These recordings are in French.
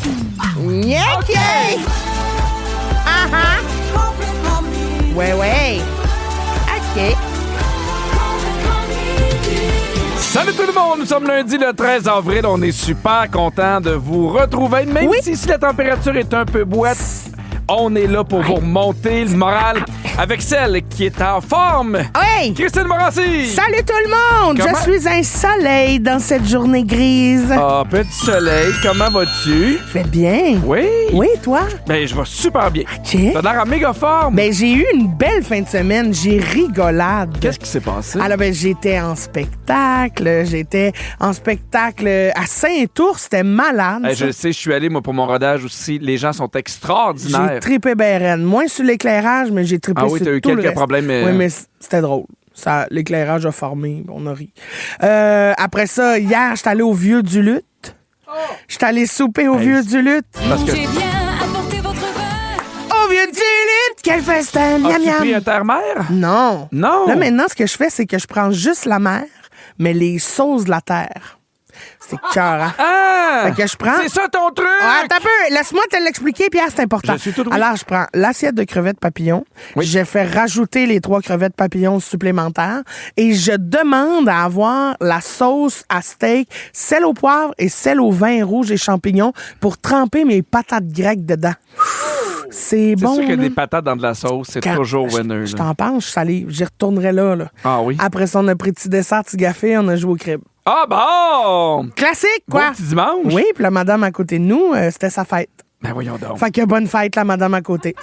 OK! Ouais. OK. Salut tout le monde, nous sommes lundi le 13 avril. On est super content de vous retrouver. Même si la température est un peu boîte, on est là pour vous remonter le moral avec celle qui est en forme. Oui! Christine Morancy! Salut tout le monde! Comment? Je suis un soleil dans cette journée grise. Ah, petit soleil, comment vas-tu? Je vais bien. Oui? Oui, toi? Ben, je vais super bien. OK. T'as l'air en méga forme. Ben, j'ai eu une belle fin de semaine. J'ai rigolade. Qu'est-ce qui s'est passé? Alors, ben, j'étais en spectacle. À Saint-Ours. C'était malade. Hey, je sais, je suis allé, moi, pour mon rodage aussi. Les gens sont extraordinaires. J'ai trippé ben raide. Moins sur l'éclairage, mais j'ai trippé Ah oui, sur t'as eu tout le quelques reste. problèmes, mais- Oui, mais c'était drôle. Ça, l'éclairage a formé, on a ri. Après ça, hier, j'étais allé au Vieux du Lutte. J'étais allé souper au Vieux du Lutte. Parce que... J'ai bien apporté votre verre. Au Vieux du Lutte! Quel festin! Miam, As-tu miam. pris un terre-mer? Non. Non. Là, maintenant, ce que je fais, c'est que je prends juste la mer, mais les sauces de la terre. C'est cœur, hein? Ah! Fait que je prends... C'est ça ton truc! Ah, attends un peu, laisse-moi te l'expliquer, Pierre, c'est important. Je suis tout oui. Alors, je prends l'assiette de crevettes papillons, Oui. je fais rajouter les 3 crevettes papillons supplémentaires et je demande à avoir la sauce à steak, celle au poivre et celle au vin rouge et champignons pour tremper mes patates grecques dedans. C'est C'est bon, sûr que là. des patates dans de la sauce, c'est toujours winner. Je là. t'en pense, je suis salé. J'y retournerai là. Ah oui? Après ça, on a pris petit dessert, petit café, on a joué au crib. Ah bon! Classique, Bon quoi? petit dimanche? Oui, puis la madame à côté de nous, c'était sa fête. Ben voyons donc. Fait que bonne fête, la madame à côté.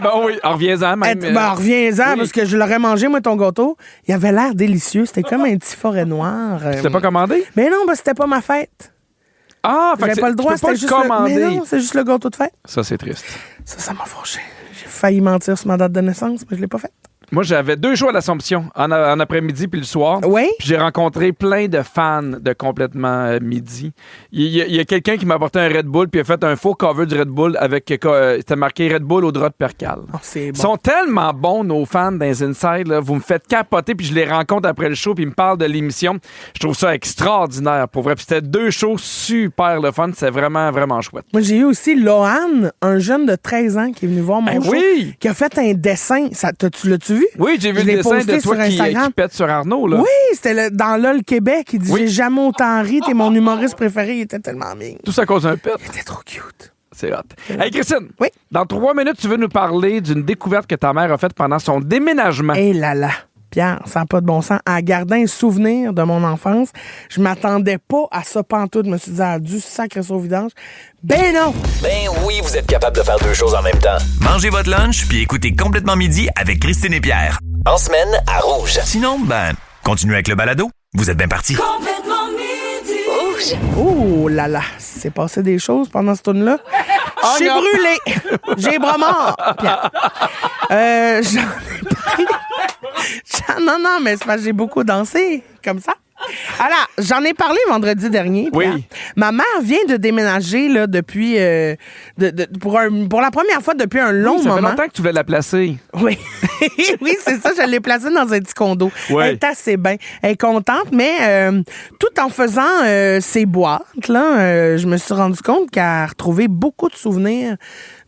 Ben oui, reviens-en même. Reviens-en, oui. parce que je l'aurais mangé, moi, ton gâteau. Il avait l'air délicieux. C'était comme un petit forêt noir. Tu t'es pas commandé? Mais non, c'était pas ma fête. Ah, fait que J'avais pas le droit, tu peux pas c'était le juste commander. Mais non, c'est juste le gâteau de fête. Ça, c'est triste. Ça m'a fâché. J'ai failli mentir sur ma date de naissance, mais je l'ai pas faite. Moi, j'avais 2 shows à l'Assomption, en après-midi puis le soir. Oui? Puis j'ai rencontré plein de fans de Complètement Midi. Il y a quelqu'un qui m'a apporté un Red Bull puis il a fait un faux cover du Red Bull avec... c'était marqué Red Bull au drap de percale. Oh, c'est Ils bon. sont tellement bons, nos fans dans les Inside. Là. Vous me faites capoter, puis je les rencontre après le show, puis ils me parlent de l'émission. Je trouve ça extraordinaire, pour vrai. Puis c'était 2 shows super le fun. C'est vraiment, vraiment chouette. Moi, j'ai eu aussi Lohan, un jeune de 13 ans qui est venu voir mon Ben show, oui! qui a fait un dessin. Tu l'as-tu vu? Oui, j'ai vu Je le l'ai dessin posté de toi sur Instagram. qui pète sur Arnaud. Là. Oui, c'était dans LOL Québec. Il dit Oui. J'ai jamais autant ri, t'es mon humoriste préféré. Il était tellement mignon. Tout ça à cause d'un pet. C'était trop cute. C'est hot. Hey, Christine. Oui. Dans 3 minutes, tu veux nous parler d'une découverte que ta mère a faite pendant son déménagement. Eh là là. Pierre, ça n'a pas de bon sens. En gardant un souvenir de mon enfance, je m'attendais pas à ça pantoute. Je me suis dit, ah, du sacré ça au vidange. Ben non! Ben oui, vous êtes capable de faire 2 choses en même temps. Mangez votre lunch puis écoutez Complètement Midi avec Christine et Pierre. En semaine, à Rouge. Sinon, ben, continuez avec le balado. Vous êtes bien partis. Complètement midi. Oh là là, c'est passé des choses pendant ce tourne-là. J'ai non. brûlé! J'ai bras mort, Pierre. J'en ai parlé. Non, mais c'est parce que j'ai beaucoup dansé, comme ça. Alors, j'en ai parlé vendredi dernier. Oui. Pierre. Ma mère vient de déménager là, depuis pour la première fois depuis un long Ça fait moment. longtemps que tu voulais la placer. Oui, oui, c'est ça. Je l'ai placée dans un petit condo. Ouais. Elle est assez bien. Elle est contente, mais tout en faisant ses boîtes, là, je me suis rendu compte qu'elle a retrouvé beaucoup de souvenirs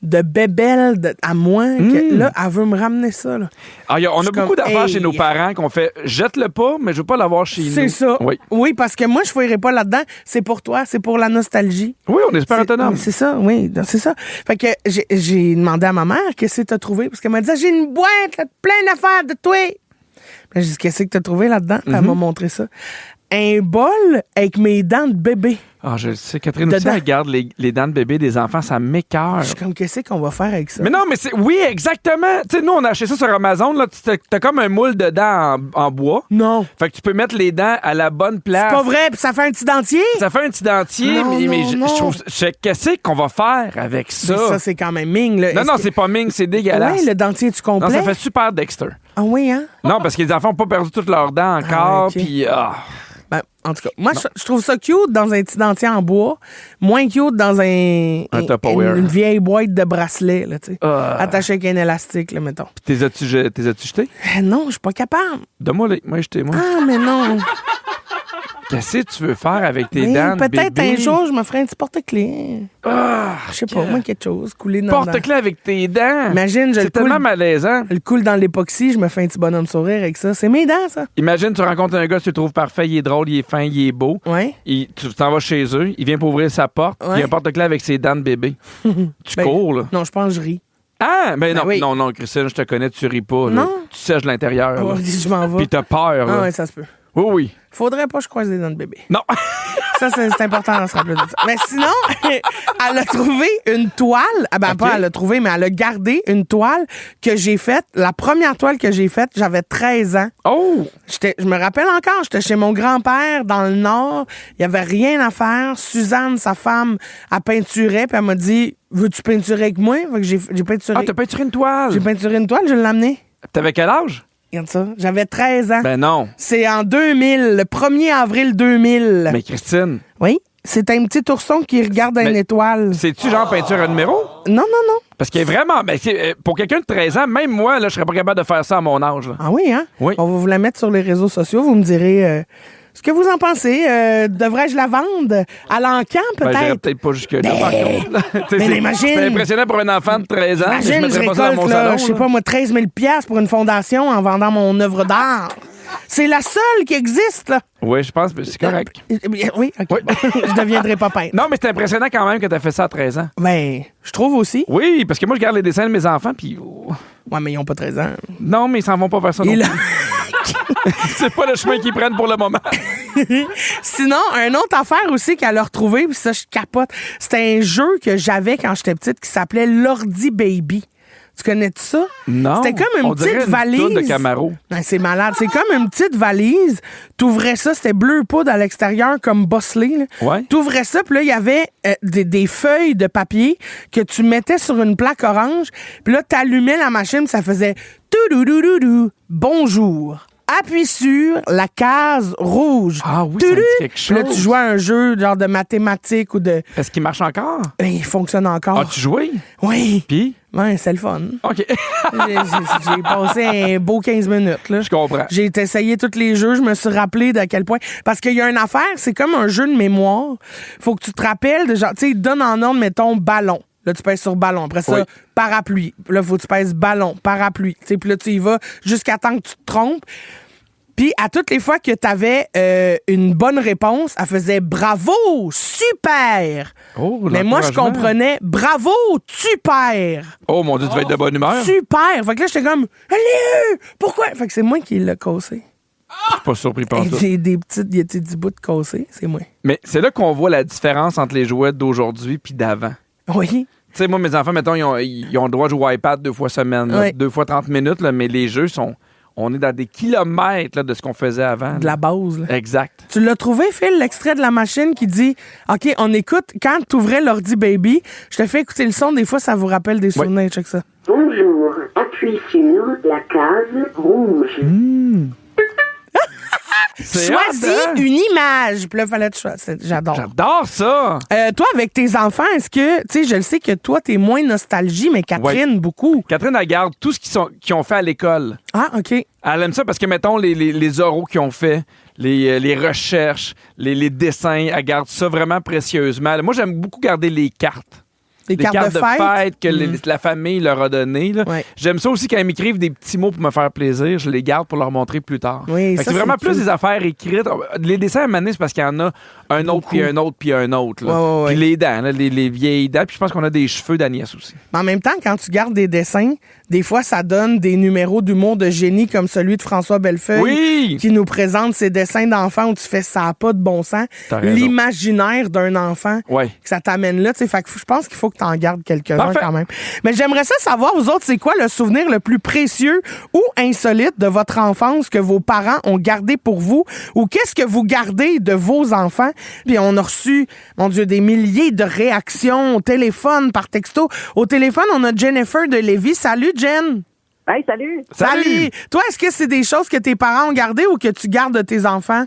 de bébelles à moi. Que, là, elle veut me ramener ça. Là. Ah, on a suis beaucoup comme, d'affaires hey. chez nos parents qu'on fait jette-le pas, mais je veux pas l'avoir chez nous. C'est ça. Oui. Oui, parce que moi, je ne fouillerai pas là-dedans. C'est pour toi, c'est pour la nostalgie. Oui, on est super C'est- autonome. C'est ça, oui, c'est ça. Fait que j'ai demandé à ma mère qu'est-ce que t'as trouvé. Parce qu'elle m'a dit, j'ai une boîte, là, plein d'affaires de toi. Puis j'ai dit, qu'est-ce que t'as trouvé là-dedans? Puis elle m'a montré ça. Un bol avec mes dents de bébé. Ah, je le sais. Catherine aussi, Dedans. elle garde les dents de bébé des enfants. Ça m'écoeure. Je suis comme, qu'est-ce qu'on va faire avec ça? Mais non, mais c'est... Oui, exactement. Tu sais, nous, on a acheté ça sur Amazon. Là, t'as comme un moule de dents en bois. Non. Fait que tu peux mettre les dents à la bonne place. C'est pas vrai, puis ça fait un petit dentier? Ça fait un petit dentier, Non, mais non, je non. trouve... Qu'est-ce qu'on va faire avec ça? Mais ça, c'est quand même ming, là. Non, Est-ce non, que- c'est pas ming, c'est dégueulasse. Ouais, le dentier du complet. Non, ça fait super Dexter. Ah oui, hein? Non, parce que les enfants n'ont pas perdu toutes leurs dents encore. Ah, ok. Puis, Ben, en tout cas, moi, je trouve ça cute dans un petit dentier en bois, moins cute dans Un Tupperware. une vieille boîte de bracelet, là, tu sais. Ah. Attaché avec un élastique, là, mettons. t'es as-tu jetés? Non, je suis pas capable. Donne-moi les. Moi, jeté, moi. Ah, mais non. Qu'est-ce que tu veux faire avec tes Mais dents de peut-être bébé? un jour, je me ferai un petit porte-clés. Je sais pas, moi, quelque chose. Couler dans le Porte-clés avec tes dents. Imagine, je C'est le coule. tellement malaisant. Je le coule dans l'époxy, je me fais un petit bonhomme sourire avec ça. C'est mes dents, ça. Imagine, tu rencontres un gars, tu le trouves parfait, il est drôle, il est fin, il est beau. Ouais. Tu t'en vas chez eux, il vient pour ouvrir sa porte, il y a un porte-clés avec ses dents de bébé. Tu Ben, cours, là. Non, je pense que je ris. Ah, ben non, oui. non, Christine, je te connais, tu ris pas. Là. Non. Tu sèches l'intérieur. Oh, là. je m'en vais. Puis t'as peur. Là. Ah ouais, ça se peut. Oui, oui. Faudrait pas que je croise les dents de bébé. Non. Ça, c'est important de se rappeler de ça. Mais sinon, elle a trouvé une toile. Ah ben, OK. pas elle a trouvé, mais elle a gardé une toile que j'ai faite. La première toile que j'ai faite, j'avais 13 ans. Oh! Je me rappelle encore, j'étais chez mon grand-père dans le Nord. Il y avait rien à faire. Suzanne, sa femme, elle peinturait, puis elle m'a dit « Veux-tu peinturer avec moi? » Fait que j'ai peinturé. Ah, t'as peinturé une toile. J'ai peinturé une toile, je l'ai amenée. T'avais quel âge? Regarde ça. J'avais 13 ans. Ben non. C'est en 2000, le 1er avril 2000. Mais Christine, Oui, c'est un petit ourson qui regarde une Mais- étoile. c'est-tu genre peinture à numéro? Non, non, non. Parce qu'il est vraiment... Ben, pour quelqu'un de 13 ans, même moi, là, je serais pas capable de faire ça à mon âge. Là. Ah oui, hein? Oui. On va vous la mettre sur les réseaux sociaux. Vous me direz ce que vous en pensez. Devrais-je la vendre à l'encan, Ben, j'irais peut-être? peut-être pas jusque-là, par contre. là. Tu sais, mais imagine. C'est impressionnant pour un enfant de 13 ans. mais je Imagine, je mettrais pas ça dans récolte, mon là, salon. je sais là. pas, moi, 13 000 $ pour une fondation en vendant mon œuvre d'art. C'est la seule qui existe, là. Oui, je pense que c'est correct. Oui, OK. Oui. Je deviendrai pas peintre. Non, mais c'est impressionnant quand même que t'as fait ça à 13 ans. Ben, je trouve aussi. Oui, parce que moi, je regarde les dessins de mes enfants, puis... oh, Ouais, mais ils ont pas 13 ans. non, mais ils s'en vont pas vers ça non Et là- plus. C'est pas le chemin qu'ils prennent pour le moment. Sinon, une autre affaire aussi qu'elle a retrouvée, puis ça, je capote. C'était un jeu que j'avais quand j'étais petite qui s'appelait l'Ordi Baby. Tu connais ça? Non. C'était comme une on dirait petite une valise. toune de Camaro. Ben, c'est malade. C'est comme une petite valise. T'ouvrais ça, c'était bleu poudre à l'extérieur, comme Bosley. Là. Ouais. T'ouvrais ça, puis là, il y avait des feuilles de papier que tu mettais sur une plaque orange. Puis là, t'allumais la machine, puis ça faisait tout-dou-dou-dou-dou. Bonjour. Appuie sur la case rouge. Ah oui, ça me dit quelque Puis là, tu chose. jouais à un jeu genre de mathématiques ou de... Est-ce qu'il marche encore? Ben, il fonctionne encore. As-tu joué? Oui. Puis? Ouais, c'est le fun. OK. J'ai passé un beau 15 minutes. Là. Je comprends. J'ai essayé tous les jeux, je me suis rappelé de quel point. Parce qu'il y a une affaire, c'est comme un jeu de mémoire. Faut que tu te rappelles de genre, tu sais, donne en ordre, mettons, ballon. Là, tu pèses sur ballon. Après ça, Oui. parapluie. Puis là, faut que tu pèses ballon, parapluie. Tu sais, puis là, tu y vas jusqu'à temps que tu te trompes. Puis à toutes les fois que tu avais une bonne réponse, elle faisait bravo, super. Oh, Mais moi, je l'encouragement. comprenais bravo, tu perds. Oh mon Dieu, tu vas être de bonne humeur. Super! Fait que là, j'étais comme, allez, pourquoi? Fait que c'est moi qui l'ai cassé. Je suis pas surpris par ça. J'ai des petites, il y a des petits bouts de cassés, c'est moi. Mais c'est là qu'on voit la différence entre les jouets d'aujourd'hui puis d'avant. Oui. Tu sais, moi, mes enfants, mettons, ils ont le droit de jouer au iPad 2 fois semaine, là, Oui. 2 fois 30 minutes, là, mais les jeux sont... On est dans des kilomètres là, de ce qu'on faisait avant. De la base, là. Exact. Tu l'as trouvé, Phil, l'extrait de la machine qui dit OK, on écoute. Quand tu ouvrais l'ordi baby, je te fais écouter le son. Des fois, ça vous rappelle des souvenirs. Check ça. Bonjour, appuie sur la case rouge. C'est Choisis hot, hein? une image. Puis là, fallait que tu choisisses. J'adore. J'adore ça! Toi, avec tes enfants, est-ce que, tu sais, je le sais que toi, t'es moins nostalgie, mais Catherine, beaucoup. Catherine, elle garde tout ce qu'ils ont fait à l'école. Ah, OK. Elle aime ça parce que, mettons, les oraux qu'ils ont fait, les recherches, les dessins, elle garde ça vraiment précieusement. Moi, j'aime beaucoup garder les cartes. Des Les cartes de fête que la famille leur a données. là. Ouais. J'aime ça aussi quand ils m'écrivent des petits mots pour me faire plaisir. Je les garde pour leur montrer plus tard. Oui, Fait que ça, c'est vraiment c'est plus cute. des affaires écrites. Les dessins à maner, c'est parce qu'il y en a un autre, puis un autre, puis un autre. là. Ouais, ouais, Puis ouais. les dents, là, les vieilles dents. Puis je pense qu'on a des cheveux d'Agnès aussi. Mais en même temps, quand tu gardes des dessins, des fois, ça donne des numéros d'humour de génie comme celui de François Bellefeuille Oui! qui nous présente ses dessins d'enfants où tu fais ça a pas de bon sens. T'as raison. L'imaginaire d'un enfant Ouais. que ça t'amène là. Fait que je pense qu'il faut que tu en gardes quelques-uns Parfait. quand même. Mais j'aimerais ça savoir, vous autres, c'est quoi le souvenir le plus précieux ou insolite de votre enfance que vos parents ont gardé pour vous ou qu'est-ce que vous gardez de vos enfants? Puis on a reçu, mon Dieu, des milliers de réactions au téléphone, par texto. Au téléphone, on a Jennifer de Lévis. Salut, Jen! Hey, salut! Salut! Toi, est-ce que c'est des choses que tes parents ont gardées ou que tu gardes de tes enfants?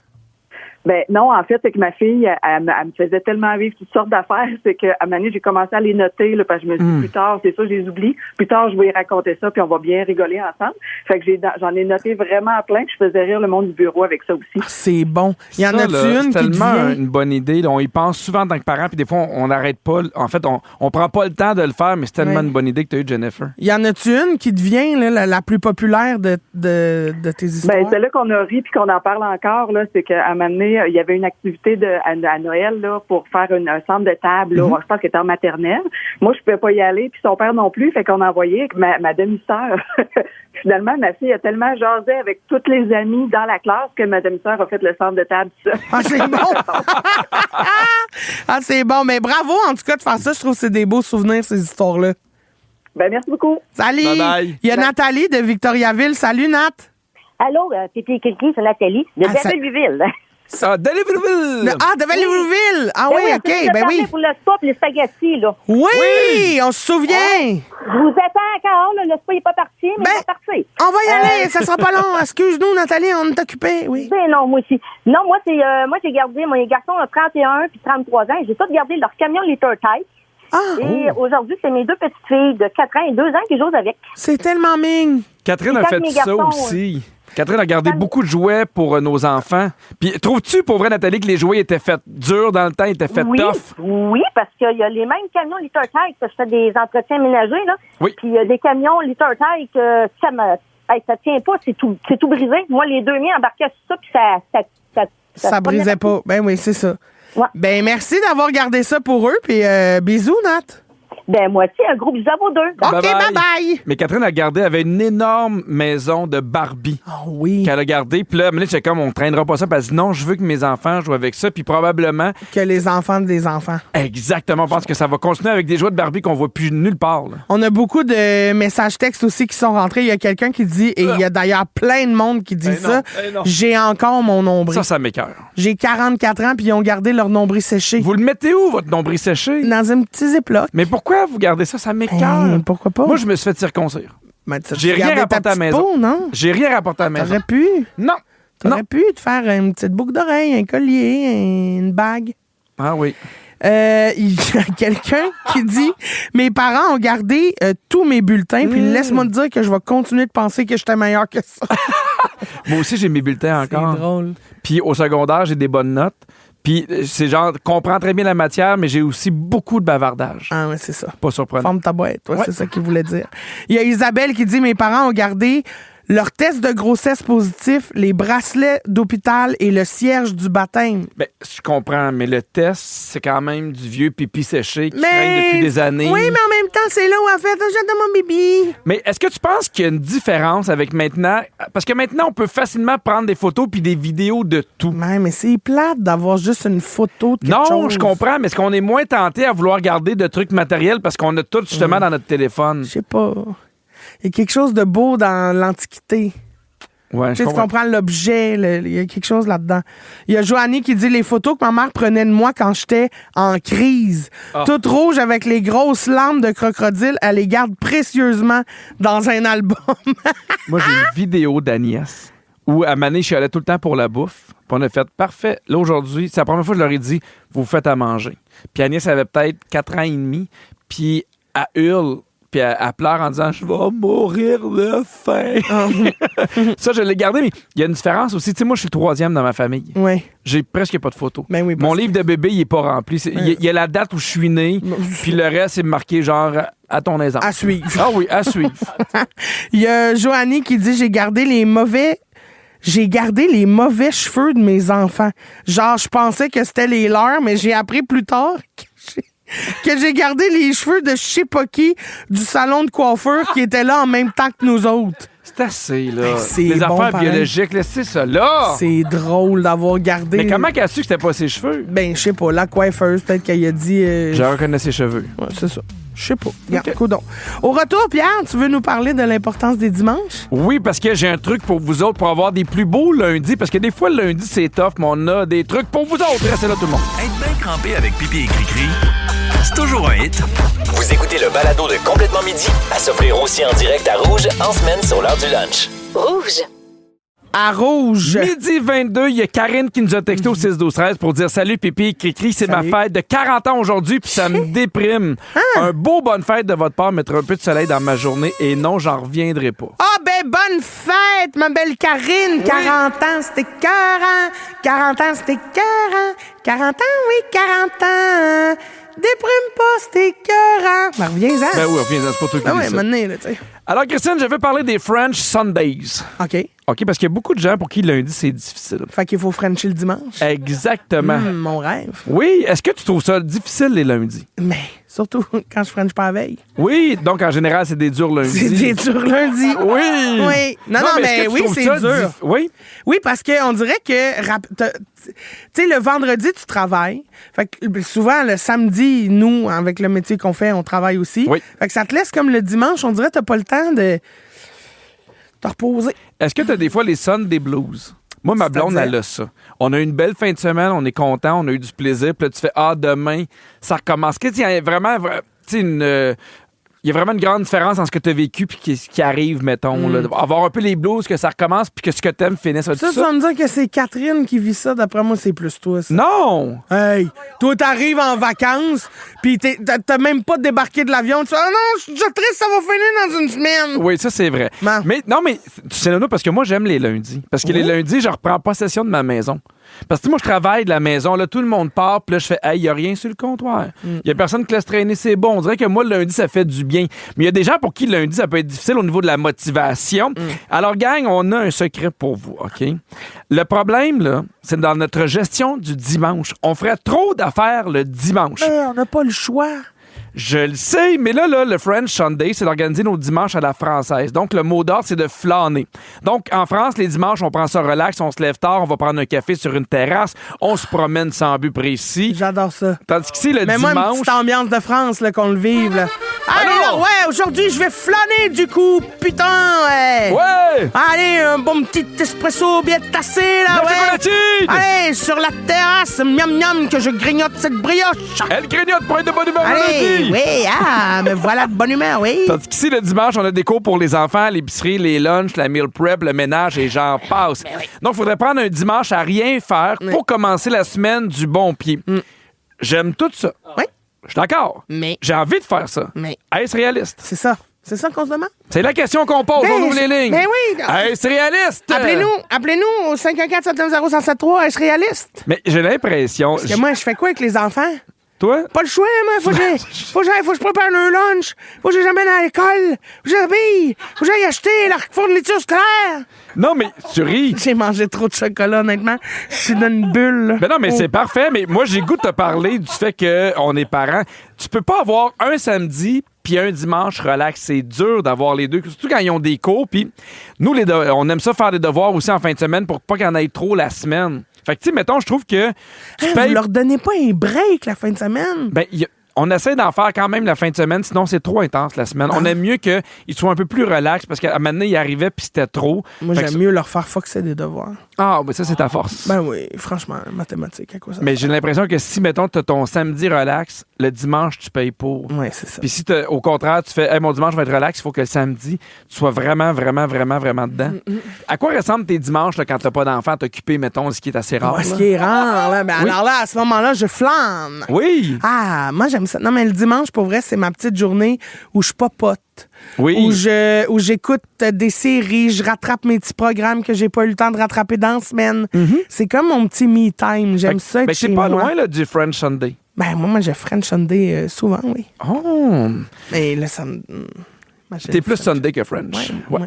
Ben non, en fait, c'est que ma fille, elle me faisait tellement vivre toutes sortes d'affaires, c'est qu'à un moment donné, j'ai commencé à les noter, là, parce que je me suis dit, plus tard, c'est ça, je les oublie. Plus tard, je vais y raconter ça, puis on va bien rigoler ensemble. Fait que j'en ai noté vraiment plein, puis je faisais rire le monde du bureau avec ça aussi. C'est bon. Il y en a-tu là, une c'est qui tellement devient... une bonne idée. Là. On y pense souvent en tant que parent, puis des fois, on n'arrête pas. En fait, on prend pas le temps de le faire, mais c'est tellement une bonne idée que tu as eu, Jennifer. Il y en a-tu une qui devient là, la plus populaire de tes histoires? Ben, celle-là qu'on a ri puis qu'on en parle encore, là, c'est qu'à un moment donné, il y avait une activité à Noël là, pour faire un centre de table. Là, je pense qu'elle était en maternelle. Moi, je pouvais pas y aller, puis son père non plus, fait qu'on a envoyé ma demi-sœur. Finalement, ma fille a tellement jasé avec toutes les amies dans la classe que ma demi-sœur a fait le centre de table. Ah, c'est bon! Ah, c'est bon. Mais bravo, en tout cas, de faire ça. Je trouve que c'est des beaux souvenirs, ces histoires-là. Ben, merci beaucoup. Salut! Bye-bye. Il y a Nathalie de Victoriaville. Salut, Nat! Allô, Pipi Kiki, c'est Nathalie, de Belleville. Ça, Belleville! De Belleville! Ah oui, OK, ben oui. Pour le spa et les spaghettis, là. Oui, on se souvient! Je vous attends encore, là. Le spa n'est pas parti, mais il est parti. On va y aller, ça sera pas long. Excuse-nous, Nathalie, on est occupés, oui. Ben non, moi aussi. Non, moi, j'ai gardé, mes garçons ont 31 puis 33 ans, j'ai tous gardé leur camion Liter Type. Et aujourd'hui, c'est mes deux petites filles de 4 ans et 2 ans qui jouent avec. C'est tellement mignon. Catherine a fait ça aussi. Catherine a gardé beaucoup de jouets pour nos enfants. Puis, trouves-tu, pour vrai, Nathalie, que les jouets étaient faits durs dans le temps, étaient faits tough? Oui, parce qu'il y a les mêmes camions Liter Type, que je fais des entretiens ménagers, là. Oui. Puis il y a des camions Liter Type, ça tient pas, c'est tout brisé. Moi, les deux miens embarquaient sur ça, puis ça brisait pas. Ben oui, c'est ça. Ouais. Ben merci d'avoir gardé ça pour eux, puis bisous, Nat. Ben, moi aussi, un gros bisou à vos deux. OK, bye-bye. Mais Catherine a gardé, elle avait une énorme maison de Barbie. Oh oui. Qu'elle a gardée. Puis là, j'étais comme, on traînera pas ça. Puis elle dit, non, je veux que mes enfants jouent avec ça. Puis probablement... Que les enfants des enfants. Exactement. Je pense que ça va continuer avec des jouets de Barbie qu'on voit plus nulle part. Là. On a beaucoup de messages textes aussi qui sont rentrés. Il y a quelqu'un qui dit, et il y a d'ailleurs plein de monde qui dit ça, j'ai encore mon nombril. Ça m'écoeure. J'ai 44 ans, puis ils ont gardé leur nombril séché. Vous le mettez où, votre nombril séché? Dans un petit ziploc. Mais pourquoi vous gardez ça? Ça m'écoeure. Pourquoi pas? Moi, je me suis fait circoncire. Ben, J'ai rien rapporté à la maison. Peau, non? J'ai rien rapporté à la maison. T'aurais pu. Non. T'aurais pu te faire une petite boucle d'oreille, un collier, une bague. Ah oui. Il y a quelqu'un qui dit mes parents ont gardé tous mes bulletins, puis laisse-moi te dire que je vais continuer de penser que j'étais meilleur que ça. Moi aussi, j'ai mes bulletins encore. C'est drôle. Puis au secondaire, j'ai des bonnes notes. Puis c'est genre, comprends très bien la matière, mais j'ai aussi beaucoup de bavardage. Ah ouais, c'est ça. Pas surprenant. Forme ta boîte, ouais. C'est ça qu'il voulait dire. Il y a Isabelle qui dit mes parents ont gardé leur test de grossesse positif, les bracelets d'hôpital et le cierge du baptême. Ben, je comprends, mais le test, c'est quand même du vieux pipi séché qui traîne depuis des années. Oui, mais en même temps, c'est là où en fait, j'attends mon bébé. Mais est-ce que tu penses qu'il y a une différence avec maintenant? Parce que maintenant, on peut facilement prendre des photos puis des vidéos de tout. Ouais, mais c'est plate d'avoir juste une photo de quelque chose. Non, je comprends, mais est-ce qu'on est moins tenté à vouloir garder de trucs matériels parce qu'on a tout justement dans notre téléphone? Je sais pas. Il y a quelque chose de beau dans l'Antiquité. Ouais, Tu comprends l'objet, il y a quelque chose là-dedans. Il y a Joanie qui dit les photos que ma mère prenait de moi quand j'étais en crise. Toute rouge avec les grosses larmes de crocodile, elle les garde précieusement dans un album. Moi, j'ai une vidéo d'Agnès où, à Mané, je suis allé tout le temps pour la bouffe. Puis on a fait parfait. Là, aujourd'hui, c'est la première fois que je leur ai dit vous faites à manger. Puis Agnès avait peut-être 4 ans et demi. Puis elle hurle. Puis elle pleure en disant « Je vais mourir de faim. » Ça, je l'ai gardé, mais il y a une différence aussi. Tu sais, moi, je suis le 3e dans ma famille. Oui. J'ai presque pas de photos. Ben oui, mon livre de bébé, il est pas rempli. Il y a la date où je suis né, puis le reste, c'est marqué genre « À ton aisance. » À suivre. Ah oui, à suivre. Il y a Joanie qui dit « J'ai gardé les mauvais cheveux de mes enfants. Genre, je pensais que c'était les leurs, mais j'ai appris plus tard que j'ai gardé les cheveux de je sais pas qui du salon de coiffeur qui était là en même temps que nous autres. » C'est assez, là. C'est les bon, affaires pareil. biologiques, là, c'est ça, là. C'est drôle d'avoir gardé... Mais comment qu'elle a su que c'était pas ses cheveux? Ben, je sais pas. La coiffeuse, peut-être qu'elle a dit... Je reconnais ses cheveux. Ouais, c'est ça. Je sais pas. Regarde, coudonc. Au retour, Pierre, tu veux nous parler de l'importance des dimanches? Oui, parce que j'ai un truc pour vous autres pour avoir des plus beaux lundis. Parce que des fois, le lundi, c'est tough, mais on a des trucs pour vous autres. Restez là, tout le monde. Être bien crampé avec Pipi et Cricri, c'est toujours un hit. Vous écoutez le balado de Complètement Midi à s'offrir aussi en direct à Rouge en semaine sur l'heure du lunch. Rouge. À Rouge. Midi 22, il y a Karine qui nous a texté au 6-12-13 pour dire « Salut, Pipi, Cricri, c'est ma Salut. fête de 40 ans aujourd'hui, puis ça me déprime. Un beau bonne fête de votre part mettra un peu de soleil dans ma journée, et non, j'en reviendrai pas. » Ah, ben, bonne fête, ma belle Karine. 40 ans, c'était écœurant. 40 ans, c'était écœurant. 40 ans, oui, 40 ans. Déprime pas, c'était écœurant. Ben, reviens-en. Ben oui, reviens, c'est pas toi qui Ah dis ouais, ça. maintenant, là, tu sais. Alors, Christine, je veux parler des French Sundays. OK. OK, parce qu'il y a beaucoup de gens pour qui lundi, c'est difficile. Fait qu'il faut Frencher le dimanche. Exactement. Mon rêve. Oui, est-ce que tu trouves ça difficile les lundis? Mais, surtout quand je French pas la veille. Oui, donc en général, c'est des durs lundis. C'est des durs lundi. Oui! Oui. Non, mais est-ce que tu oui, trouves c'est ça dur. Oui? Oui, parce qu'on dirait que, tu sais, le vendredi, tu travailles. Fait que souvent, le samedi, nous, avec le métier qu'on fait, on travaille aussi. Oui. Fait que ça te laisse comme le dimanche, on dirait que t'as pas le temps de te reposer. Est-ce que tu as des fois les Sunday Blues? Moi, ma blonde, C'est-à-dire? elle a ça. On a eu une belle fin de semaine, on est content, on a eu du plaisir. Puis là, tu fais, demain, ça recommence. Qu'est-ce qu'il y a vraiment, tu sais, il y a vraiment une grande différence entre ce que tu as vécu puis ce qui arrive, mettons. Là. Avoir un peu les blues, que ça recommence puis que ce que t'aimes finisse. Ça, tu vas me dire que c'est Catherine qui vit ça. D'après moi, c'est plus toi, ça. Non! Hey, toi, t'arrives en vacances, puis t'as même pas débarqué de l'avion. Tu fais, ah non, je suis déjà triste, ça va finir dans une semaine. Oui, ça, c'est vrai. Non. Mais tu sais, Nono, parce que moi, j'aime les lundis. Parce que les lundis, je reprends possession de ma maison. Parce que moi, je travaille de la maison, là, tout le monde part, puis là, je fais, hey, il n'y a rien sur le comptoir. Il y a personne qui laisse traîner, c'est bon. On dirait que moi, le lundi, ça fait du bien. Mais il y a des gens pour qui le lundi, ça peut être difficile au niveau de la motivation. Alors, gang, on a un secret pour vous, OK? Le problème, là, c'est dans notre gestion du dimanche. On ferait trop d'affaires le dimanche. On n'a pas le choix. Je le sais, mais là, le French Sunday, c'est d'organiser nos dimanches à la française. Donc, le mot d'ordre, c'est de flâner. Donc, en France, les dimanches, on prend ça relax, on se lève tard, on va prendre un café sur une terrasse, on se promène sans but précis. J'adore ça. Tandis qu'ici, le Mais moi, une dimanche... petite ambiance de France, là, qu'on le vive, là. Allez, Alors? là, ouais, aujourd'hui, je vais flâner, du coup, putain, ouais. Ouais! Allez, un bon petit espresso bien tassé, là, La ouais. chocolatine! Allez, sur la terrasse, miam miam, que je grignote cette brioche. Elle grignote pour être de bonne humeur Allez, lundi! oui, me voilà de bonne humeur, oui. Tandis qu'ici, le dimanche, on a des cours pour les enfants, l'épicerie, les lunchs, la meal prep, le ménage et j'en passe. Donc, il faudrait prendre un dimanche à rien faire pour commencer la semaine du bon pied. J'aime tout ça. Oui. Je suis d'accord. Mais- J'ai envie de faire ça. Mais- Est-ce réaliste? C'est ça. C'est ça qu'on se demande. C'est la question qu'on pose. Ben, On ouvre les lignes. ben oui. Est-ce réaliste? Appelez-nous au 514-790-1073. Est-ce réaliste? Mais j'ai l'impression... Parce que moi, je fais quoi avec les enfants? Toi? Pas le choix, moi. Faut que je prépare un lunch. Faut que je les amène à l'école. Faut que je les habille. Faut que j'aille acheter leur fourniture scolaire. Non, mais tu ris. J'ai mangé trop de chocolat, honnêtement. Je suis dans une bulle. Ben non, mais c'est parfait. Mais moi, j'ai le goût de te parler du fait qu'on est parents. Tu peux pas avoir un samedi puis un dimanche relax. C'est dur d'avoir les deux, surtout quand ils ont des cours. Puis nous, on aime ça faire des devoirs aussi en fin de semaine pour pas qu'il y en ait trop la semaine. Fait que, tu sais, mettons, je trouve que tu Vous payes... leur donnez pas un break la fin de semaine? Ben, on essaie d'en faire quand même la fin de semaine, sinon c'est trop intense la semaine. On aime mieux qu'ils soient un peu plus relax parce qu'à un moment donné, ils arrivaient puis c'était trop. Moi, Fait que j'aime mieux leur faire foxer des devoirs. Ah, ben ça, c'est ta force. Ben oui, franchement, mathématiques, à quoi ça Mais j'ai l'impression que si, mettons, tu as ton samedi relax, le dimanche, tu payes pour. Ouais, c'est ça. Puis si, au contraire, tu fais, hey, mon dimanche va être relax, il faut que le samedi, tu sois vraiment, vraiment, vraiment, vraiment dedans. À quoi ressemblent tes dimanches là, quand tu n'as pas d'enfant à t'occuper, mettons, ce qui est assez rare? Ouais, ce là? qui est rare, là. Ben Oui. alors là, à ce moment-là, je flâne. Oui! Ah, moi, j'aime ça. Non, mais le dimanche, pour vrai, c'est ma petite journée où je papote. Oui. Où j'écoute des séries, je rattrape mes petits programmes que j'ai pas eu le temps de rattraper dans la semaine. C'est comme mon petit me time. J'aime ça être Ben, chez c'est pas moi. loin là, du French Sunday. Ben, moi, je French Sunday souvent, oui. Oh! Mais là, ça me... T'es plus Sunday que French. Ouais.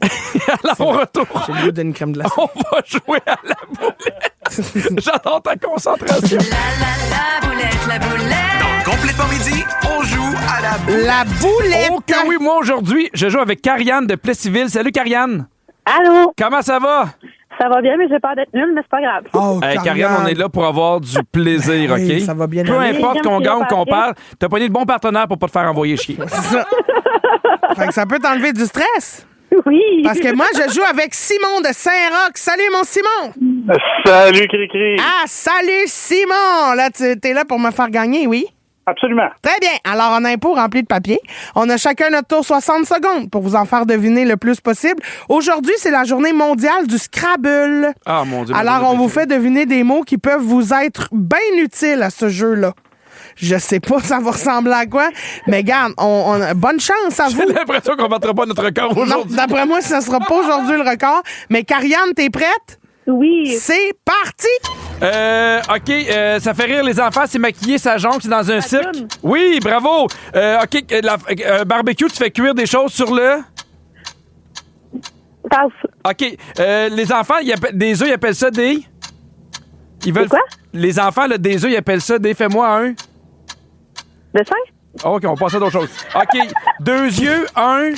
Alors, on retourne. J'ai le goût d'une crème glacée. On va jouer à la boulette. J'adore ta concentration. La boulette, la boulette. Donc, complètement midi, on joue à la boulette. La boulette! Oh que oui, moi aujourd'hui, je joue avec Karianne de Plessisville. Salut Karianne. Allô? Comment ça va? Ça va bien, mais j'ai peur d'être nulle, mais c'est pas grave. Oh, Karianne, on est là pour avoir du plaisir, OK? Oui, ça va bien Peu aller. importe qu'on J'aime gagne ou qu'on qu'il y a perd, t'as pogné de bons partenaires pour pas te faire envoyer chier. C'est ça. Fait que ça peut t'enlever du stress. Oui. Parce que moi, je joue avec Simon de Saint-Roch. Salut, mon Simon! Salut, Cricri. Ah, salut, Simon! Là, t'es là pour me faire gagner, oui? Absolument. Très bien. Alors, on a un pot rempli de papier. On a chacun notre tour 60 secondes pour vous en faire deviner le plus possible. Aujourd'hui, c'est la journée mondiale du Scrabble. Ah, mon Dieu. Alors, on vous fait deviner des mots qui peuvent vous être bien utiles à ce jeu-là. Je sais pas ça va ressembler à quoi, mais garde, on a bonne chance à vous. J'ai l'impression qu'on ne battra pas notre record aujourd'hui. Non, d'après moi, ça sera pas aujourd'hui le record. Mais Karianne, t'es prête? Oui. C'est parti! OK, ça fait rire les enfants, c'est maquillé, ça jongle, c'est dans un cirque. Oui, bravo! OK, barbecue, tu fais cuire des choses sur le... Passe. OK, les enfants, des œufs, ils appellent ça des... Ils veulent... Quoi? Les enfants, là, des œufs, ils appellent ça des... Fais-moi un... Dessin? OK, on passe à d'autres choses. OK, 2 yeux, un...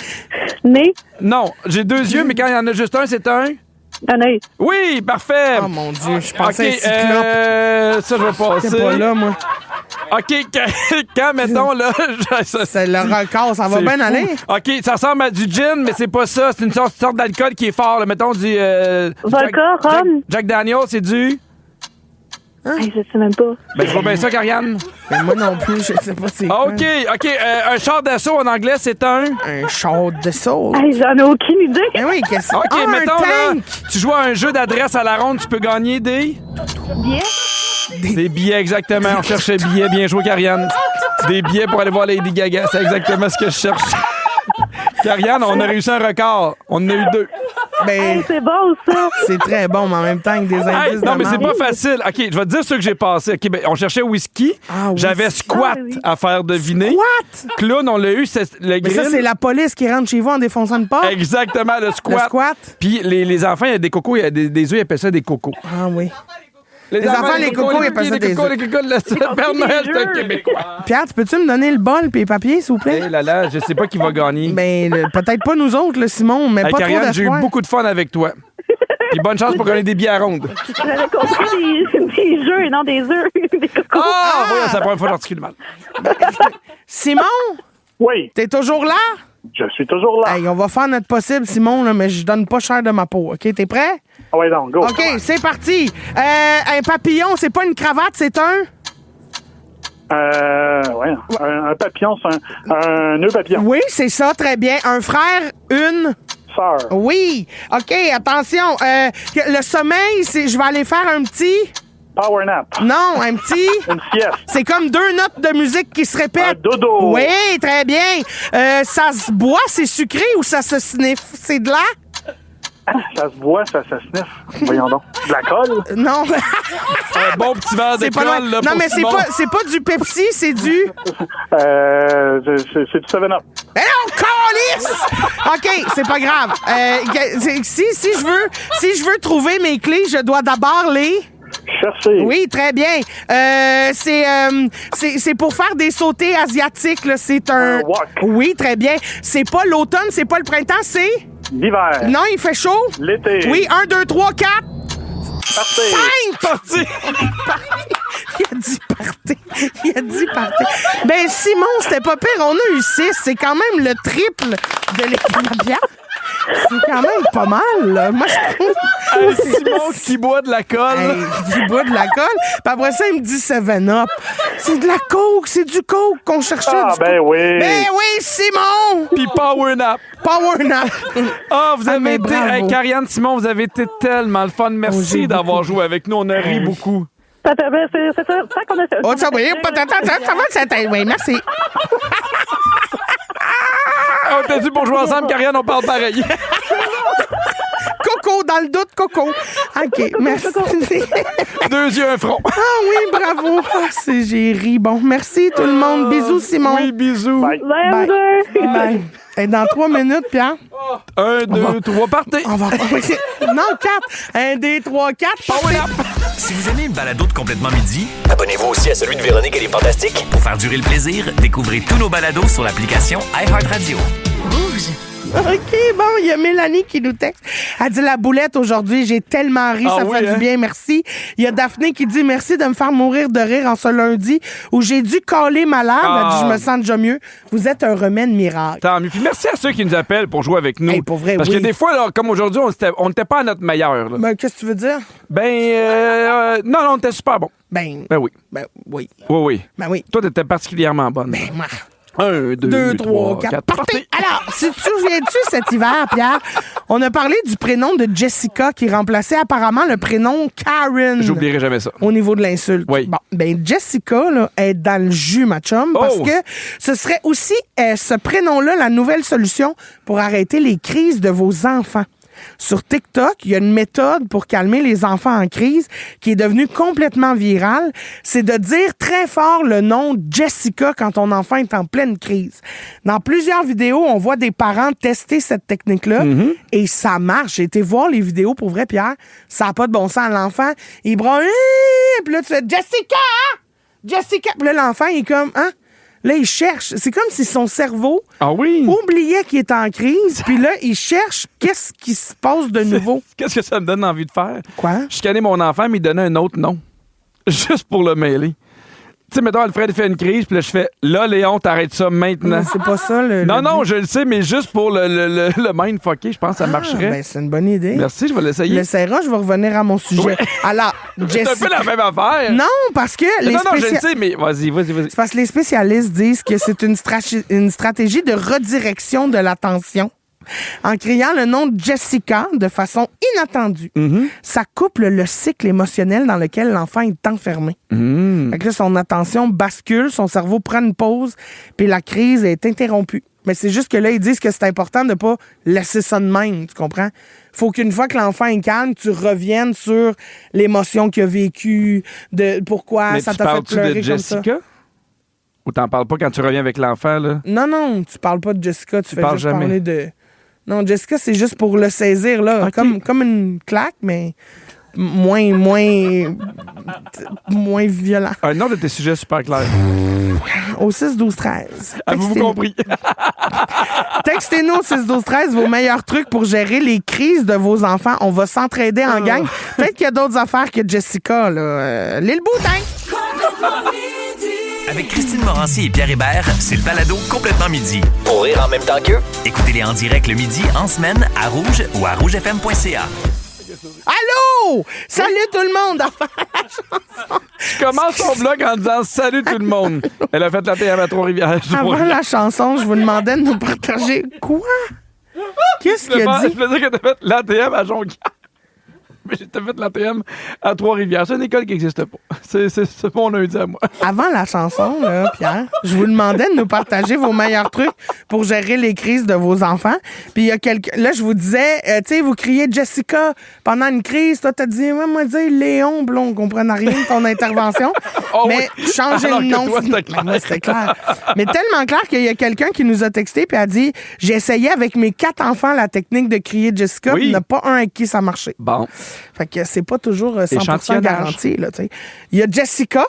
Nez? Non, j'ai 2 yeux, mais quand il y en a juste un, c'est un... Un œil. Oui, parfait! Oh mon Dieu, je pensais OK, à Cyclope. ça, je vais passer. C'est pas là, moi. OK, quand mettons, là... C'est le record, ça va c'est bien fou. aller. OK, ça ressemble à du gin, mais c'est pas ça. C'est une sorte d'alcool qui est fort. Là. Mettons du... Vodka, rhum. Jack Daniel, c'est du... Hey, je sais même pas. Ben, je vois bien ça, Karianne. Mais moi non plus, je sais pas c'est quoi. OK, un char d'assaut en anglais, c'est un... Un char de saut. Hey, j'en ai aucune idée. Mais oui, qu'est-ce que OK, c'est? mettons, un là, tank! tu joues à un jeu d'adresse à la ronde, tu peux gagner des... Bien. Des billets, exactement. On cherchait billets. Bien joué, Karianne. Des billets pour aller voir Lady Gaga. C'est exactement ce que je cherche. Karianne, on a réussi un record. On en a eu 2. Ben, C'est bon, ça. c'est très bon, mais en même temps, avec des Hey, indices non, de mais c'est marde. pas facile. OK, je vais te dire ce que j'ai passé. OK, ben, on cherchait whisky. Ah, oui. J'avais squat Ah, oui. à faire deviner. What? Clown, on l'a eu. C'est le Mais grill. ça, c'est la police qui rentre chez vous en défonçant une porte. Exactement, le Le squat. squat. Puis les enfants, il y a des cocos, il y a des œufs, ils appellent ça des cocos. Ah oui. Les enfants, les cocos, ils appellent ça des œufs. Les cocos, le Père Noël, c'est un Québécois. Pierre, peux-tu me donner le bol et les papiers, s'il vous plaît? Eh là là, je sais pas qui va gagner. Ben, peut-être pas nous autres, là, Simon, mais Hey, pas trop Karianne, j'ai eu d'espoir. beaucoup de fun avec toi. Puis bonne chance pour gagner des billets à ronde. J'avais compris des jeux et non des œufs. Des cocos. Ah, oui, c'est la première fois que j'articule mal. Simon, Oui, t'es toujours là? je suis toujours là. Hey, on va faire notre possible, Simon, là, mais je donne pas cher de ma peau. OK, t'es prêt? Ah ouais, donc, go. OK, c'est parti. Un papillon, c'est pas une cravate, c'est un... Ouais, un papillon, c'est un nœud papillon. Oui, c'est ça, très bien. Un frère, une... Sœur. Oui. OK, attention. Le sommeil, c'est... Je vais aller faire un petit... Power nap. Non, un petit... Une sieste. C'est comme 2 notes de musique qui se Un répètent. dodo. Oui, très bien. Ça se boit, c'est sucré ou ça se sniffe? C'est de là? Ça se boit, ça se sniffe. Voyons donc. De la colle? Non. Un bon petit verre C'est pas loin. d'école, là, Non, pour mais Simon. c'est pas du Pepsi, c'est du... C'est du 7-Up. Eh non, calice! OK, c'est pas grave. Si je veux trouver mes clés, je dois d'abord les... Chercher. Oui, très bien. C'est pour faire des sautés asiatiques, là. C'est un... wok. Oui, très bien. C'est pas l'automne, c'est pas le printemps, c'est... L'hiver. Non, il fait chaud. L'été. Oui, 1, 2, 3, 4, Party. 5! Parti. Il a dit party. Ben, Simon, c'était pas pire. On a eu 6. C'est quand même le triple de l'équipe de bière. C'est quand même pas mal, là. Moi, je trouve... Un Simon qui boit de la colle. Hey, du bois de la colle. Puis après ça, il me dit 7-Up. C'est de la coke, c'est du coke qu'on cherchait. Ah, du ben coke. oui. Ben oui, Simon! Puis Power Nap. Power nap. Ah, vous Ah, avez mais été... bravo. Hey, Karianne, Simon, vous avez été tellement le fun. Oh, Merci j'ai d'avoir beaucoup. joué avec nous. On a ri beaucoup. C'est ça qu'on a fait. Oh, ça va, ça va, oui, merci. On t'a dit pour jouer ensemble, Karianne, on parle pareil. Coco, dans le doute, Coco. OK, merci. 2 yeux, un front. Ah oui, bravo. Ah, j'ai ri. Bon, merci tout le monde. Bisous, Simon. Oui, bisous. Bye. Bye. Bye. Et dans 3 minutes, Pierre. 1, 2, 3, partez. On va... Non, 4. 1, 2, 3, 4. Power Nap. Si vous aimez le balado de Complètement Midi, abonnez-vous aussi à celui de Véronique et les Fantastiques. Pour faire durer le plaisir, découvrez tous nos balados sur l'application iHeartRadio. Rouge. OK, bon, il y a Mélanie qui nous texte. Elle dit la boulette aujourd'hui, j'ai tellement ri, ça fait du bien, merci. Il y a Daphné qui dit merci de me faire mourir de rire en ce lundi où j'ai dû caler malade. Elle dit je me sens déjà mieux. Vous êtes un remède miracle. Tant mieux. Puis merci à ceux qui nous appellent pour jouer avec nous. Hey, pour vrai, Parce oui. que des fois, là, comme aujourd'hui, on n'était pas à notre meilleur. Là. Ben, qu'est-ce que tu veux dire? Non, on était super bon. Ben oui. Ben oui. Oui. Ben oui. Toi, t'étais particulièrement bonne. Ben moi. 1, 2, 3, 4. Partez! Alors, si tu te souviens-tu cet hiver, Pierre, on a parlé du prénom de Jessica qui remplaçait apparemment le prénom Karen. J'oublierai jamais ça. Au niveau de l'insulte. Oui. Bon, ben Jessica là, est dans le jus, ma chum, parce que ce serait aussi ce prénom-là la nouvelle solution pour arrêter les crises de vos enfants. Sur TikTok, il y a une méthode pour calmer les enfants en crise qui est devenue complètement virale. C'est de dire très fort le nom Jessica quand ton enfant est en pleine crise. Dans plusieurs vidéos, on voit des parents tester cette technique-là et ça marche. J'ai été voir les vidéos pour vrai, Pierre. Ça n'a pas de bon sens. L'enfant, il braille, puis là, tu fais Jessica! Jessica! Puis là, l'enfant, il est comme, hein? Là, il cherche. C'est comme si son cerveau oubliait qu'il est en crise, puis là, il cherche qu'est-ce qui se passe de nouveau. Qu'est-ce que ça me donne envie de faire? Quoi? Je scannais mon enfant, mais il donnait un autre nom. Juste pour le mêler. Tu sais, mettons, Alfred fait une crise, puis là, je fais « Là, Léon, t'arrêtes ça maintenant. » Mais c'est pas ça, Non, je le sais, mais juste pour le mindfucker, je pense que ça marcherait. Ben, c'est une bonne idée. Merci, je vais l'essayer. L'essayeras, je vais revenir à mon sujet. Oui. Alors, Jessica... C'est un peu la même affaire. Non, parce que je le sais, mais vas-y. C'est parce que les spécialistes disent que c'est une stratégie de redirection de l'attention. En criant le nom de Jessica de façon inattendue, ça couple le cycle émotionnel dans lequel l'enfant est enfermé. Fait que là, son attention bascule, son cerveau prend une pause, puis la crise est interrompue. Mais c'est juste que là, ils disent que c'est important de ne pas laisser ça de même, tu comprends? Faut qu'une fois que l'enfant est calme, tu reviennes sur l'émotion qu'il a vécue, de pourquoi mais ça t'a fait pleurer de comme ça. Jessica? Ou t'en parles pas quand tu reviens avec l'enfant, là? Non, tu parles pas de Jessica, tu fais juste jamais. parler de... Non, Jessica, c'est juste pour le saisir, là. Okay. Comme une claque, mais moins violent. Un autre de tes sujets super clair. Au 6-12-13. Avez-vous compris? Textez-nous au 6-12-13 vos meilleurs trucs pour gérer les crises de vos enfants. On va s'entraider en gang. Peut-être qu'il y a d'autres affaires que Jessica, là. L'île Boutin! Avec Christine Morancy et Pierre Hébert, c'est le balado Complètement Midi. Pour rire en même temps qu'eux, écoutez-les en direct le midi, en semaine, à Rouge ou à rougefm.ca. Allô? Salut tout le monde! Tu commences ton blog en disant « Salut tout le monde ». Elle a fait la TM à Trois-Rivières. Avant la chanson, je vous demandais de nous partager... Quoi? Qu'est-ce qu'il a dit? Je veux dire que t'as fait l'ATM à Jonquière. Mais j'ai fait l'ATM à Trois-Rivières. C'est une école qui n'existe pas. C'est mon lundi à moi. Avant la chanson, là, Pierre, je vous demandais de nous partager vos meilleurs trucs pour gérer les crises de vos enfants. Puis il y a là, je vous disais, tu sais, vous criez Jessica pendant une crise. Toi, t'as dit, moi, dire Léon, blond, on comprenait rien de ton intervention. Mais changez le nom. Moi, c'était clair. Mais tellement clair qu'il y a quelqu'un qui nous a texté puis a dit, j'ai essayé avec mes 4 enfants la technique de crier Jessica, puis il n'y en a pas un avec qui ça marchait. Bon. Fait que c'est pas toujours 100% garanti, là, tu sais. Il y a Jessica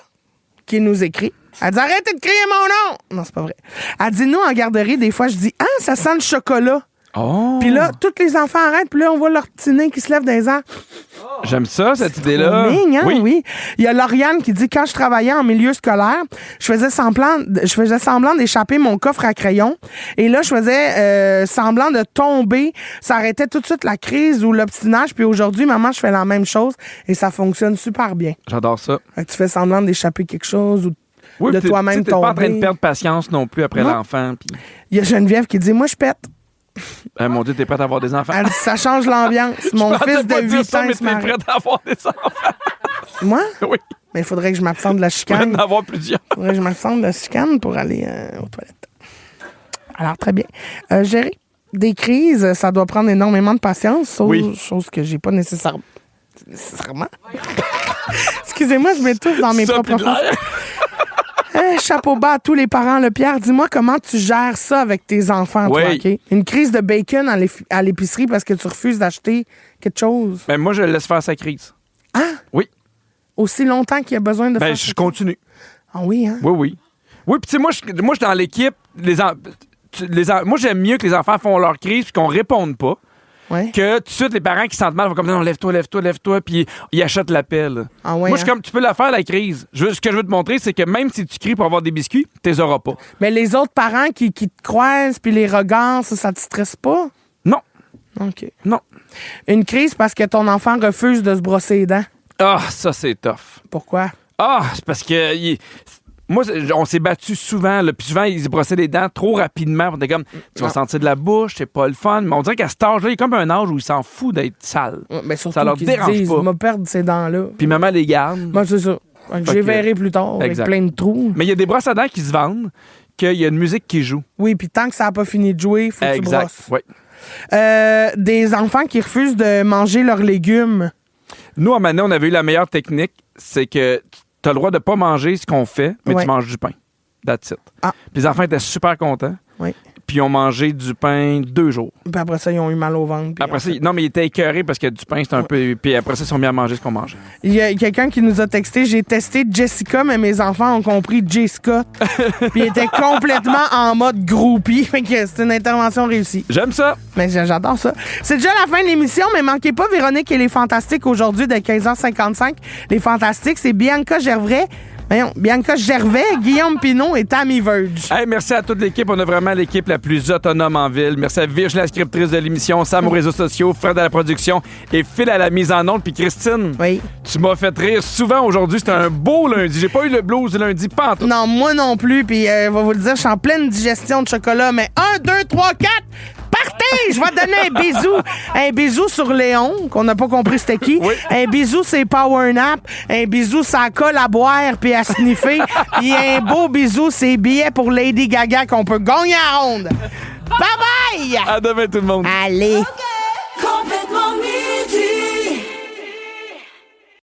qui nous écrit. Elle dit « Arrêtez de crier mon nom! » Non, c'est pas vrai. Elle dit « Nous, en garderie, des fois, je dis « Ah, ça sent le chocolat! » Puis là, tous les enfants arrêtent, puis là, on voit leur petit nez qui se lève dans les airs. J'aime ça, cette idée-là. Mignon, hein? Oui. Il y a Lauriane qui dit « Quand je travaillais en milieu scolaire, je faisais semblant d'échapper mon coffre à crayon. Et là, je faisais semblant de tomber. Ça arrêtait tout de suite la crise ou l'obstinage. Puis aujourd'hui, maman, je fais la même chose et ça fonctionne super bien. » J'adore ça. Fait que tu fais semblant d'échapper quelque chose ou de toi-même tomber. T'es pas en train de perdre patience non plus après l'enfant. Puis... Il y a Geneviève qui dit « Moi, je pète. » Mon Dieu, t'es prête à avoir des enfants? Elle dit, ça change l'ambiance. Mon fils de 8 ans, mais t'es prête à avoir des enfants? Moi? Oui. Mais il faudrait que je m'absente de la chicane. Je vais en avoir plusieurs. Il faudrait que je m'absente de la chicane pour aller aux toilettes. Alors, très bien. Gérer des crises, ça doit prendre énormément de patience, chose que j'ai pas nécessairement. Excusez-moi, je m'étouffe dans mes propres phrases. Chapeau bas à tous les parents. Le Pierre, dis-moi comment tu gères ça avec tes enfants, toi, OK? Une crise de bacon à l'épicerie parce que tu refuses d'acheter quelque chose. Mais moi, je laisse faire sa crise. Ah? Oui. Aussi longtemps qu'il y a besoin de faire je continue. Ah oui, hein? Oui. Oui, puis tu sais, moi, je suis dans l'équipe. Tu moi, j'aime mieux que les enfants font leur crise puis qu'on réponde pas. Ouais. Que tout de suite, les parents qui se sentent mal vont comme non, lève-toi, puis ils achètent l'appel. Ah ouais, moi, je suis comme, tu peux la faire, la crise. Ce que je veux te montrer, c'est que même si tu cries pour avoir des biscuits, tu les auras pas. Mais les autres parents qui te croisent puis les regards, ça te stresse pas? Non. OK. Non. Une crise parce que ton enfant refuse de se brosser les dents. Ah, ça, c'est tough. Pourquoi? Ah, c'est parce que... Moi, on s'est battu souvent, là, puis souvent, ils se brossaient les dents trop rapidement. On était comme, tu vas sentir de la bouche, c'est pas le fun. Mais on dirait qu'à cet âge-là, il y a comme un âge où ils s'en foutent d'être sales. Mais surtout ça leur qu'ils dérange se disent, pas. il m'a perdu ces dents-là. Puis maman les garde. Moi, c'est ça. J'ai verré plus tard exact. avec plein de trous. Mais il y a des brosses à dents qui se vendent, qu'il y a une musique qui joue. Oui, puis tant que ça n'a pas fini de jouer, il faut que tu brosses. Oui. Des enfants qui refusent de manger leurs légumes. Nous, à Manet, on avait eu la meilleure technique, c'est que tu as le droit de pas manger ce qu'on fait, mais tu manges du pain. That's it. Ah. Puis les enfants étaient super contents. Oui. Puis ils ont mangé du pain 2 jours. Puis après ça, ils ont eu mal au ventre. Après ça, non, mais ils étaient écœurés parce que du pain, c'était un peu... Puis après ça, ils sont mis à manger ce qu'on mangeait. Il y a quelqu'un qui nous a texté, j'ai testé Jessica, mais mes enfants ont compris J. Scott. Puis ils étaient complètement en mode groupie. Fait que c'est une intervention réussie. J'aime ça. Mais j'adore ça. C'est déjà la fin de l'émission, mais manquez pas Véronique et les Fantastiques aujourd'hui de 15h55. Les Fantastiques, c'est Bianca Gervais, Guillaume Pinault et Tammy Verge. Hey, merci à toute l'équipe. On a vraiment l'équipe la plus autonome en ville. Merci à Virge, la scriptrice de l'émission, Sam aux réseaux sociaux, Fred à la production et Phil à la mise en onde. Puis Christine, tu m'as fait rire souvent aujourd'hui. C'était un beau lundi. J'ai pas eu le blues lundi, pas en tout. Non, moi non plus. Puis je vais vous le dire, je suis en pleine digestion de chocolat. Mais 1, 2, 3, 4... Partez! Je vais te donner un bisou. Un bisou sur Léon, qu'on n'a pas compris c'était qui. Oui. Un bisou, c'est Power Nap. Un bisou, ça colle à boire puis à sniffer. Puis un beau bisou, c'est billets pour Lady Gaga qu'on peut gagner à ronde. Bye bye! À demain, tout le monde. Allez!